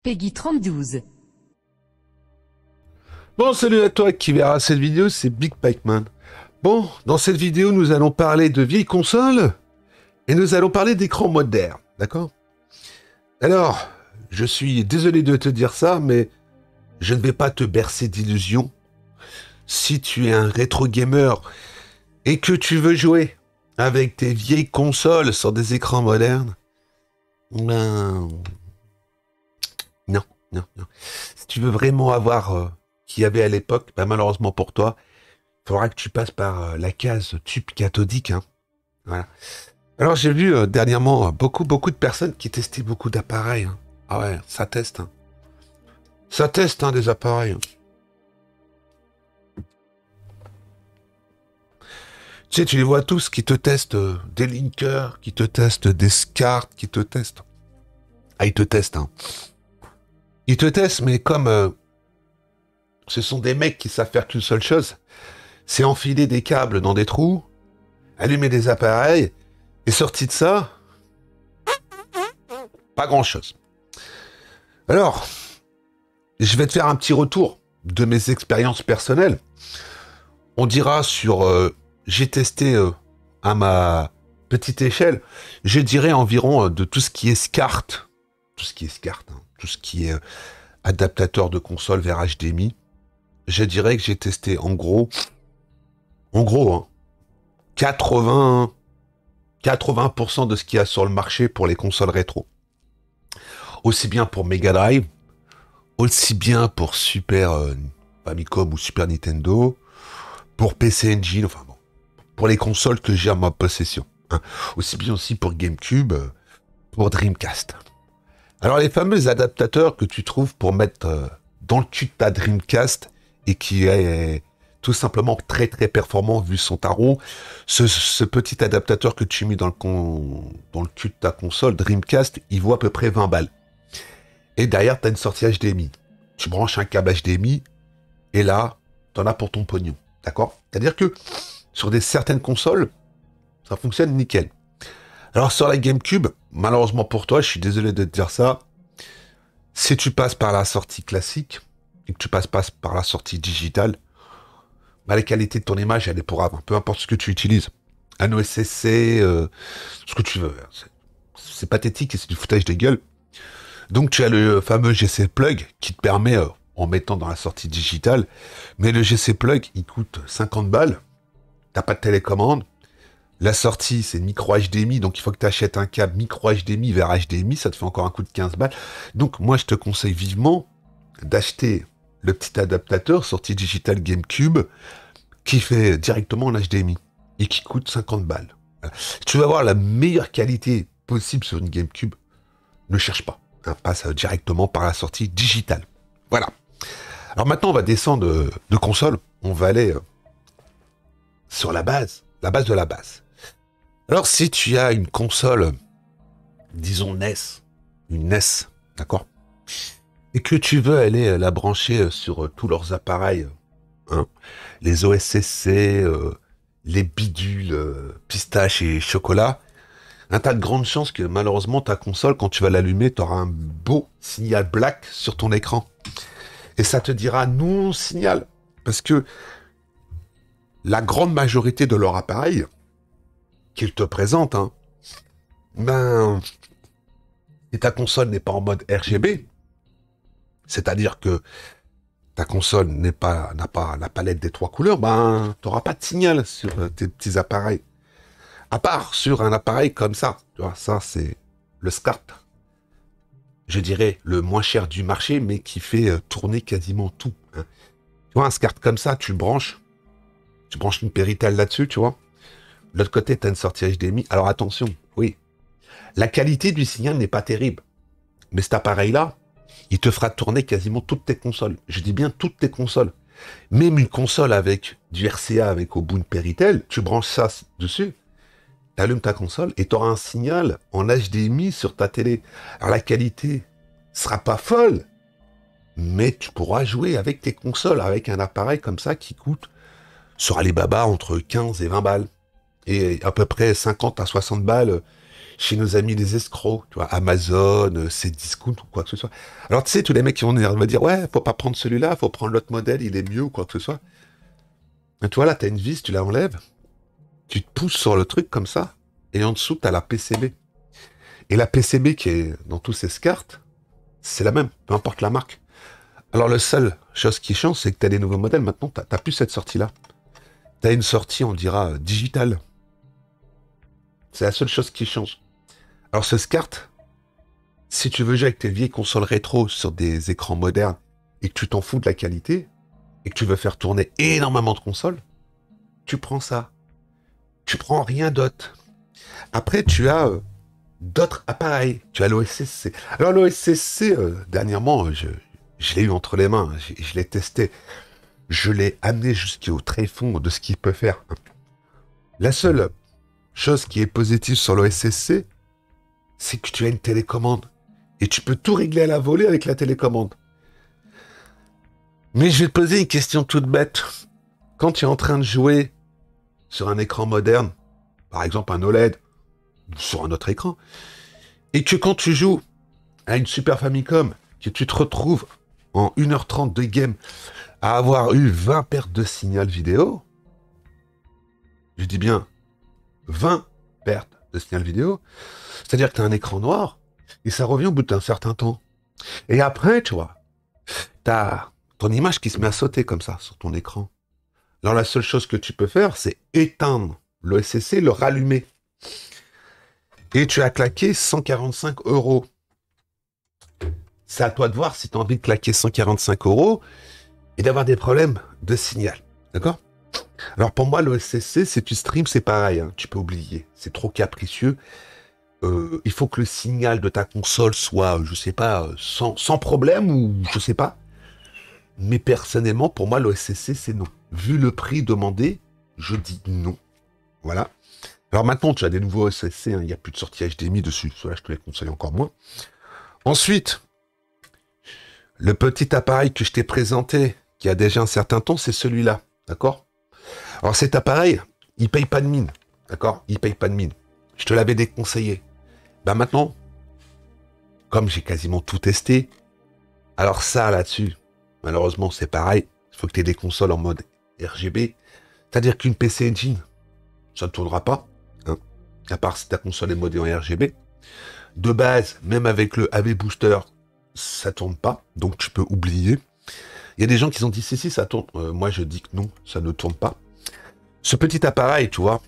Peggy 3012. Bon, salut à toi qui verra cette vidéo, c'est Big Pikeman. Bon, dans cette vidéo, nous allons parler de vieilles consoles et nous allons parler d'écrans modernes, d'accord? Alors, je suis désolé de te dire ça, mais je ne vais pas te bercer d'illusions. Si tu es un rétro gamer et que tu veux jouer avec tes vieilles consoles sur des écrans modernes, ben... Non. Si tu veux vraiment avoir qu'il y avait à l'époque, ben malheureusement pour toi, il faudra que tu passes par la case tube cathodique. Hein. Voilà. Alors j'ai vu dernièrement beaucoup de personnes qui testaient beaucoup d'appareils. Hein. Ah ouais, ça teste. Hein. Ça teste des appareils. Hein. Tu sais, tu les vois tous qui te testent des linkers, qui te testent des SCART, qui te testent. Ah, ils te testent. Hein. Ils te testent, mais comme ce sont des mecs qui savent faire qu'une seule chose, c'est enfiler des câbles dans des trous, allumer des appareils, et sorti de ça, pas grand-chose. Alors, je vais te faire un petit retour de mes expériences personnelles. On dira sur... j'ai testé à ma petite échelle, je dirais environ de tout ce qui est SCART, tout ce qui est adaptateur de console vers HDMI, je dirais que j'ai testé en gros, hein, 80% de ce qu'il y a sur le marché pour les consoles rétro. Aussi bien pour Mega Drive, aussi bien pour Super Famicom ou Super Nintendo, pour PC Engine, enfin bon, pour les consoles que j'ai à ma possession. Hein. Aussi bien aussi pour GameCube, pour Dreamcast. Alors les fameux adaptateurs que tu trouves pour mettre dans le cul de ta Dreamcast et qui est tout simplement très performant vu son tarot, ce petit adaptateur que tu mets dans le cul de ta console Dreamcast, il vaut à peu près 20 balles. Et derrière, tu as une sortie HDMI. Tu branches un câble HDMI et là, tu en as pour ton pognon. D'accord? C'est-à-dire que sur certaines consoles, ça fonctionne nickel. Alors sur la GameCube, malheureusement pour toi, je suis désolé de te dire ça, si tu passes par la sortie classique et que tu passes pas par la sortie digitale, bah, la qualité de ton image, elle est pour peu importe ce que tu utilises. Un OSSC, ce que tu veux. C'est pathétique et c'est du foutage de gueule. Donc tu as le fameux GC Plug qui te permet, en mettant dans la sortie digitale, mais le GC Plug, il coûte 50 balles, t'as pas de télécommande, la sortie c'est micro HDMI, donc il faut que tu achètes un câble micro HDMI vers HDMI, ça te fait encore un coût de 15 balles. Donc moi je te conseille vivement d'acheter le petit adaptateur sortie digitale GameCube qui fait directement en HDMI et qui coûte 50 balles. Voilà. Si tu veux avoir la meilleure qualité possible sur une GameCube, ne cherche pas. Hein, passe directement par la sortie digitale. Voilà. Alors maintenant on va descendre de console, on va aller sur la base de la base. Alors si tu as une console, disons NES, une NES, d'accord, et que tu veux aller la brancher sur tous leurs appareils, hein, les OSSC, les bidules, pistache et chocolat, hein, tu as de grandes chances que malheureusement ta console, quand tu vas l'allumer, tu auras un beau signal black sur ton écran. Et ça te dira non signal, parce que la grande majorité de leur appareil qu'ils te présentent, hein, ben, et ta console n'est pas en mode RGB, c'est-à-dire que ta console n'a pas la palette des 3 couleurs, ben, tu n'auras pas de signal sur tes petits appareils. À part sur un appareil comme ça. Tu vois, ça, c'est le SCART. Je dirais le moins cher du marché, mais qui fait tourner quasiment tout. Hein. Tu vois, un SCART comme ça, tu branches une Péritel là-dessus, tu vois. De l'autre côté, tu as une sortie HDMI. Alors attention, oui. La qualité du signal n'est pas terrible. Mais cet appareil-là, il te fera tourner quasiment toutes tes consoles. Je dis bien toutes tes consoles. Même une console avec du RCA, avec au bout une Péritel, tu branches ça dessus, tu allumes ta console et tu auras un signal en HDMI sur ta télé. Alors la qualité sera pas folle, mais tu pourras jouer avec tes consoles, avec un appareil comme ça qui coûte sur Alibaba entre 15 et 20 balles. Et à peu près 50 à 60 balles chez nos amis les escrocs, tu vois, Amazon, Cdiscount ou quoi que ce soit. Alors tu sais, tous les mecs qui vont venir me dire, ouais, faut pas prendre celui-là, faut prendre l'autre modèle, il est mieux ou quoi que ce soit. Et tu vois, là, t'as une vis, tu la enlèves, tu te pousses sur le truc comme ça, et en dessous, t'as la PCB. Et la PCB qui est dans tous ces cartes, c'est la même, peu importe la marque. Alors, la seule chose qui change, c'est que t'as des nouveaux modèles. Maintenant, t'as plus cette sortie-là. T'as une sortie, on dira, digitale. C'est la seule chose qui change. Alors, ce SCART, si tu veux jouer avec tes vieilles consoles rétro sur des écrans modernes et que tu t'en fous de la qualité et que tu veux faire tourner énormément de consoles, tu prends ça. Tu prends rien d'autre. Après, tu as d'autres appareils. Tu as l'OSSC. Alors, l'OSSC, dernièrement, je l'ai eu entre les mains. Je l'ai testé. Je l'ai amené jusqu'au tréfonds de ce qu'il peut faire. La seule chose qui est positive sur l'OSSC, c'est que tu as une télécommande. Et tu peux tout régler à la volée avec la télécommande. Mais je vais te poser une question toute bête. Quand tu es en train de jouer sur un écran moderne, par exemple un OLED, ou sur un autre écran, et que quand tu joues à une Super Famicom, que tu te retrouves en 1h30 de game à avoir eu 20 pertes de signal vidéo, je dis bien 20 pertes de signal vidéo, c'est-à-dire que tu as un écran noir, et ça revient au bout d'un certain temps. Et après, tu vois, tu as ton image qui se met à sauter comme ça sur ton écran. Alors la seule chose que tu peux faire, c'est éteindre l'OSSC, le rallumer. Et tu as claqué 145 €. C'est à toi de voir si tu as envie de claquer 145 € et d'avoir des problèmes de signal. D'accord? Alors pour moi, l'OSSC, si tu stream, c'est pareil. Hein, tu peux oublier. C'est trop capricieux. Il faut que le signal de ta console soit, je sais pas, sans problème ou je sais pas. Mais personnellement, pour moi, l'OSSC, c'est non. Vu le prix demandé, je dis non. Voilà. Alors maintenant, tu as des nouveaux OSSC, hein, il n'y a plus de sortie HDMI dessus. Cela, je te les conseille encore moins. Ensuite, le petit appareil que je t'ai présenté, qui a déjà un certain temps, c'est celui-là. D'accord? Alors cet appareil, il paye pas de mine. D'accord? Il paye pas de mine. Je te l'avais déconseillé. Ben maintenant, comme j'ai quasiment tout testé, alors ça là-dessus, malheureusement c'est pareil, il faut que tu aies des consoles en mode RGB, c'est-à-dire qu'une PC Engine, ça ne tournera pas, hein, à part si ta console est modée en RGB. De base, même avec le AV Booster, ça tourne pas, donc tu peux oublier. Il y a des gens qui ont dit si ça tourne, moi je dis que non, ça ne tourne pas. Ce petit appareil, tu vois,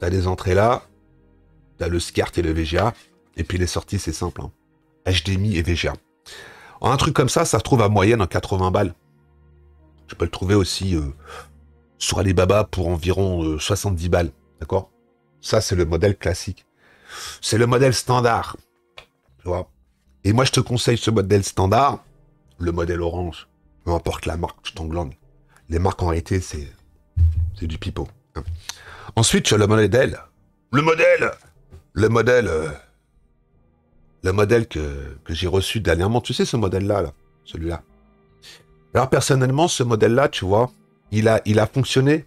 tu as des entrées là, tu as le SCART et le VGA, et puis les sorties c'est simple, hein, HDMI et VGA. Un truc comme ça se trouve à moyenne en 80 balles. Je peux le trouver aussi sur Alibaba pour environ 70 balles. D'accord? Ça, c'est le modèle classique. C'est le modèle standard. Tu vois? Et moi, je te conseille ce modèle standard, le modèle orange. Peu importe la marque, je t'englande. Les marques, en réalité, c'est du pipeau. Hein. Ensuite, tu as le modèle. Le modèle que j'ai reçu dernièrement, tu sais ce modèle-là, là, celui-là. Alors personnellement, ce modèle-là, tu vois, il a fonctionné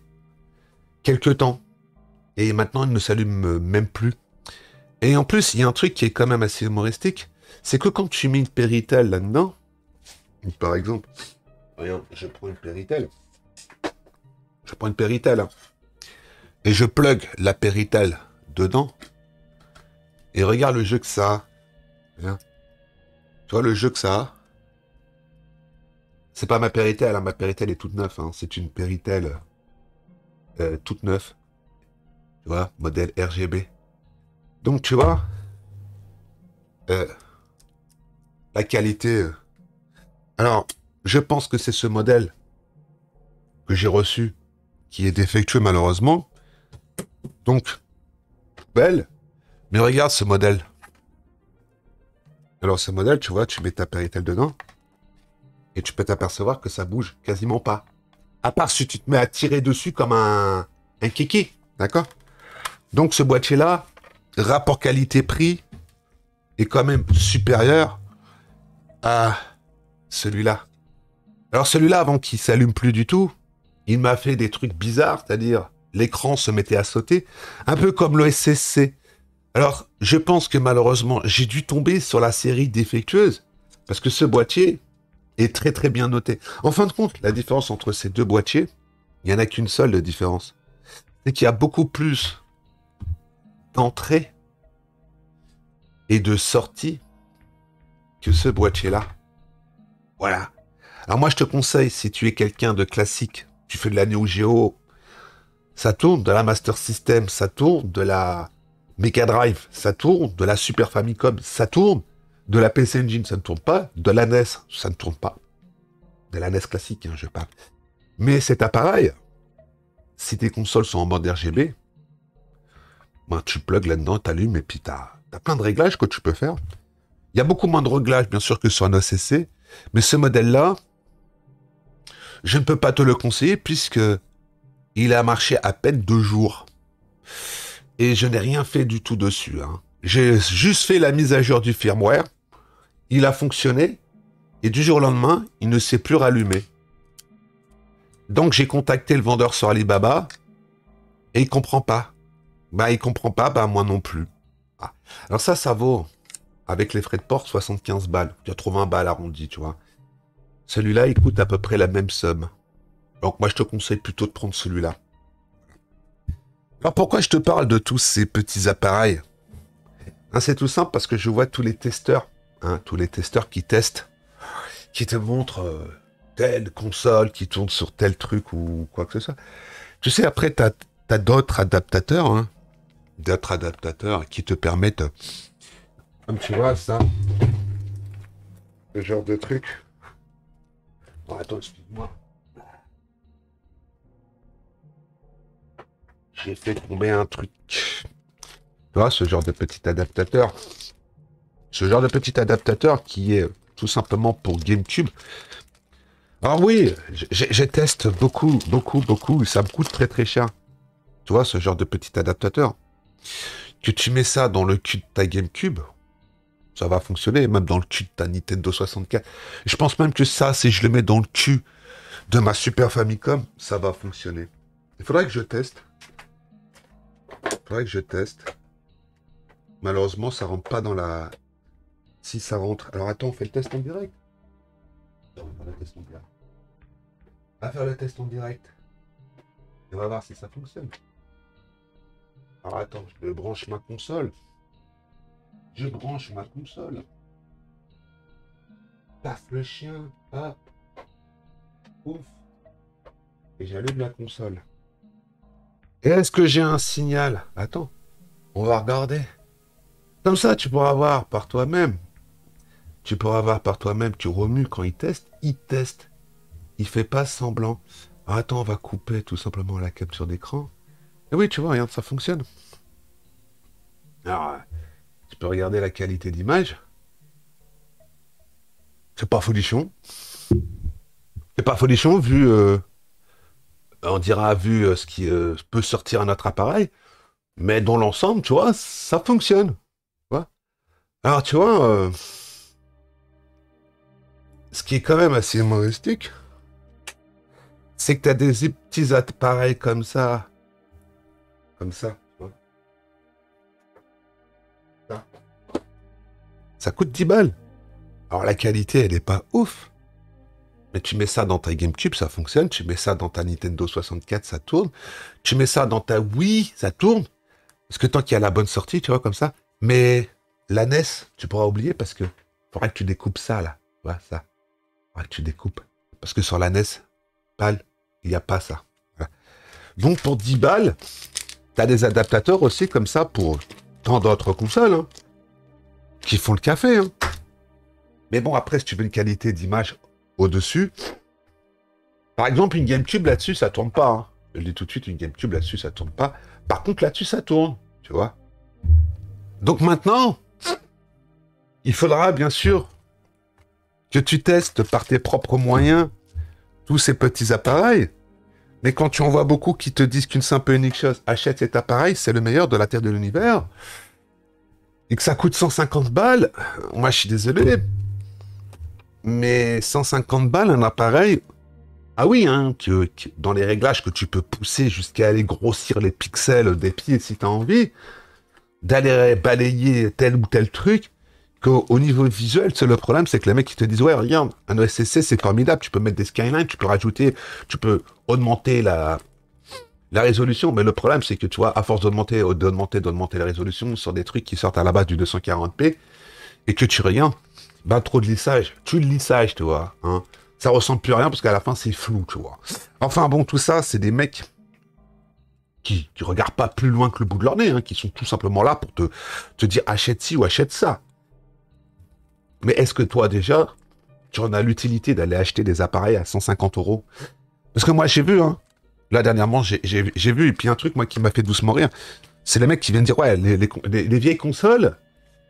quelques temps. Et maintenant, il ne s'allume même plus. Et en plus, il y a un truc qui est quand même assez humoristique, c'est que quand tu mets une Péritel là-dedans, par exemple, regarde, je prends une Péritel, hein, et je plug la Péritel dedans, et regarde le jeu que ça a. Bien. Tu vois le jeu que ça a? C'est pas ma Péritel, hein. Ma Péritel est toute neuve, hein. C'est une Péritel toute neuve. Tu vois, modèle RGB. Donc tu vois, la qualité. Alors, je pense que c'est ce modèle que j'ai reçu qui est défectueux malheureusement. Donc, belle. Mais regarde ce modèle. Alors ce modèle, tu vois, tu mets ta Péritel dedans et tu peux t'apercevoir que ça bouge quasiment pas. À part si tu te mets à tirer dessus comme un kiki, d'accord? Donc ce boîtier-là, rapport qualité-prix, est quand même supérieur à celui-là. Alors celui-là, avant qu'il s'allume plus du tout, il m'a fait des trucs bizarres, c'est-à-dire l'écran se mettait à sauter, un peu comme l'OSSC. Alors, je pense que malheureusement, j'ai dû tomber sur la série défectueuse, parce que ce boîtier est très très bien noté. En fin de compte, la différence entre ces deux boîtiers, il n'y en a qu'une seule de différence. C'est qu'il y a beaucoup plus d'entrées et de sorties que ce boîtier-là. Voilà. Alors moi, je te conseille, si tu es quelqu'un de classique, tu fais de la Neo Geo, ça tourne, de la Master System, ça tourne, de la Mega Drive, ça tourne, de la Super Famicom, ça tourne, de la PC Engine, ça ne tourne pas, de la NES, ça ne tourne pas. De la NES classique, hein, je parle. Mais cet appareil, si tes consoles sont en mode RGB, ben, tu plugues là-dedans, t'allumes, et puis t'as plein de réglages que tu peux faire. Il y a beaucoup moins de réglages, bien sûr, que sur un OCC, mais ce modèle-là, je ne peux pas te le conseiller, puisque il a marché à peine 2 jours. Et je n'ai rien fait du tout dessus. Hein. J'ai juste fait la mise à jour du firmware. Il a fonctionné. Et du jour au lendemain, il ne s'est plus rallumé. Donc j'ai contacté le vendeur sur Alibaba. Et il comprend pas. Bah il comprend pas, bah moi non plus. Ah. Alors ça vaut, avec les frais de port, 75 balles. 80 balles arrondi, tu vois. Celui-là, il coûte à peu près la même somme. Donc moi je te conseille plutôt de prendre celui-là. Alors pourquoi je te parle de tous ces petits appareils? Hein, c'est tout simple parce que je vois tous les testeurs, hein, tous les testeurs qui testent, qui te montrent telle console qui tourne sur tel truc ou quoi que ce soit. Tu sais, après, t'as d'autres adaptateurs, hein, d'autres adaptateurs qui te permettent, comme tu vois, ça, ce genre de truc. Oh, attends, excuse-moi. J'ai fait tomber un truc. Tu vois, ce genre de petit adaptateur. Ce genre de petit adaptateur qui est tout simplement pour GameCube. Alors oui, je teste beaucoup, et ça me coûte très très cher. Tu vois, ce genre de petit adaptateur. Que tu mets ça dans le cul de ta GameCube, ça va fonctionner, même dans le cul de ta Nintendo 64. Je pense même que ça, si je le mets dans le cul de ma Super Famicom, ça va fonctionner. Il faudrait que je teste. Malheureusement, ça rentre pas dans la... Si ça rentre... Alors attends, on fait le test en direct. On va faire le test en direct. On va faire le test en direct. Et on va voir si ça fonctionne. Alors attends, je branche ma console. Paf le chien. Hop. Ouf. Et j'allume la console. Et est-ce que j'ai un signal? Attends. On va regarder. Comme ça, tu pourras voir par toi-même. Tu remues quand il teste. Il fait pas semblant. Alors, attends, on va couper tout simplement la capture d'écran. Et oui, tu vois, regarde, ça fonctionne. Alors, tu peux regarder la qualité d'image. C'est pas folichon. Vu, on dira, vu ce qui peut sortir à notre appareil. Mais dans l'ensemble, tu vois, ça fonctionne. Tu vois. Alors, tu vois, ce qui est quand même assez humoristique, c'est que tu as des petits appareils comme ça. Tu vois. Ça coûte 10 balles. Alors la qualité, elle n'est pas ouf. Mais tu mets ça dans ta GameCube, ça fonctionne. Tu mets ça dans ta Nintendo 64, ça tourne. Tu mets ça dans ta Wii, ça tourne. Parce que tant qu'il y a la bonne sortie, tu vois, comme ça. Mais la NES, tu pourras oublier parce que faudra que tu découpes ça, là. Voilà, ça. Faudra que tu découpes. Parce que sur la NES, balle, il n'y a pas ça. Voilà. Donc pour 10 balles, tu as des adaptateurs aussi comme ça pour tant d'autres consoles, hein, qui font le café. Hein. Mais bon, après, si tu veux une qualité d'image au-dessus, par exemple, une GameCube là-dessus, ça tourne pas. Hein. Je le dis tout de suite, une GameCube là-dessus, ça tourne pas. Par contre, là-dessus, ça tourne, tu vois. Donc maintenant, il faudra bien sûr que tu testes par tes propres moyens tous ces petits appareils. Mais quand tu en vois beaucoup qui te disent qu'une simple et unique chose, achète cet appareil, c'est le meilleur de la Terre de l'univers, et que ça coûte 150 balles, moi je suis désolé, mais 150 balles, un appareil, ah oui, hein, dans les réglages que tu peux pousser jusqu'à aller grossir les pixels des pieds si tu as envie, d'aller balayer tel ou tel truc, qu'au niveau visuel, c'est le problème, c'est que les mecs qui te disent ouais regarde, un OSSC c'est formidable, tu peux mettre des skylines, tu peux rajouter, tu peux augmenter la résolution, mais le problème c'est que tu vois, à force d'augmenter la résolution sur des trucs qui sortent à la base du 240p, et que tu regardes, bah trop de lissage, tu le lissage, tu vois, hein. Ça ressemble plus à rien parce qu'à la fin c'est flou, tu vois. Enfin bon, tout ça, c'est des mecs qui regardent pas plus loin que le bout de leur nez, hein, qui sont tout simplement là pour te dire achète ci ou achète ça. Mais est-ce que toi déjà, tu en as l'utilité d'aller acheter des appareils à 150 euros? Parce que moi j'ai vu, hein, là dernièrement j'ai vu, et puis un truc moi qui m'a fait doucement rire, c'est les mecs qui viennent dire ouais, les vieilles consoles,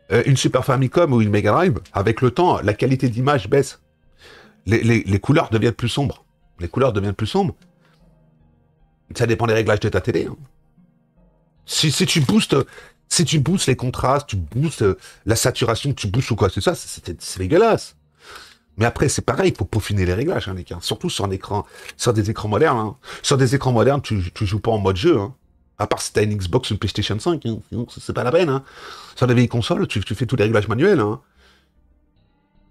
une Super Famicom ou une Mega Drive, avec le temps, la qualité d'image baisse. Les couleurs deviennent plus sombres. Les couleurs deviennent plus sombres. Ça dépend des réglages de ta télé. Hein. Si tu boostes les contrastes, tu boostes la saturation, tu boostes ou quoi, c'est ça, c'est dégueulasse. Mais après, c'est pareil, il faut peaufiner les réglages, hein, les gars. Surtout sur des écrans modernes. Hein. Sur des écrans modernes, tu joues pas en mode jeu. Hein. À part si t'as une Xbox ou une PlayStation 5, hein. Sinon c'est pas la peine. Hein. Sur des vieilles consoles, tu fais tous les réglages manuels. Hein.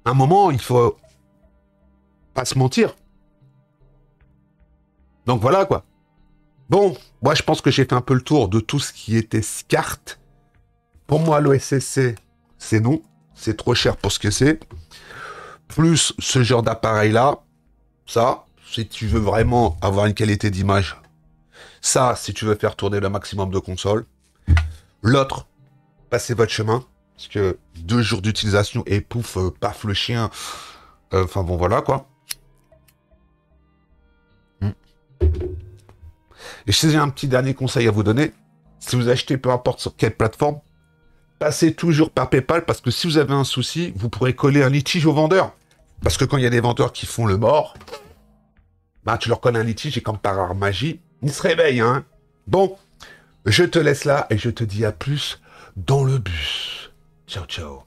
À un moment, il faut pas se mentir. Donc voilà, quoi. Bon, moi je pense que j'ai fait un peu le tour de tout ce qui était SCART. Pour moi, l'OSSC, c'est non. C'est trop cher pour ce que c'est. Plus ce genre d'appareil-là, ça, si tu veux vraiment avoir une qualité d'image, ça, si tu veux faire tourner le maximum de consoles. L'autre, passez votre chemin, parce que 2 jours d'utilisation et pouf, paf le chien. Enfin bon, voilà quoi. Et si j'ai un petit dernier conseil à vous donner, si vous achetez peu importe sur quelle plateforme, passez toujours par PayPal, parce que si vous avez un souci, vous pourrez coller un litige au vendeur. Parce que quand il y a des vendeurs qui font le mort, bah tu leur colles un litige et comme par art magie, ils se réveillent, hein. Bon, je te laisse là et je te dis à plus dans le bus. Ciao, ciao.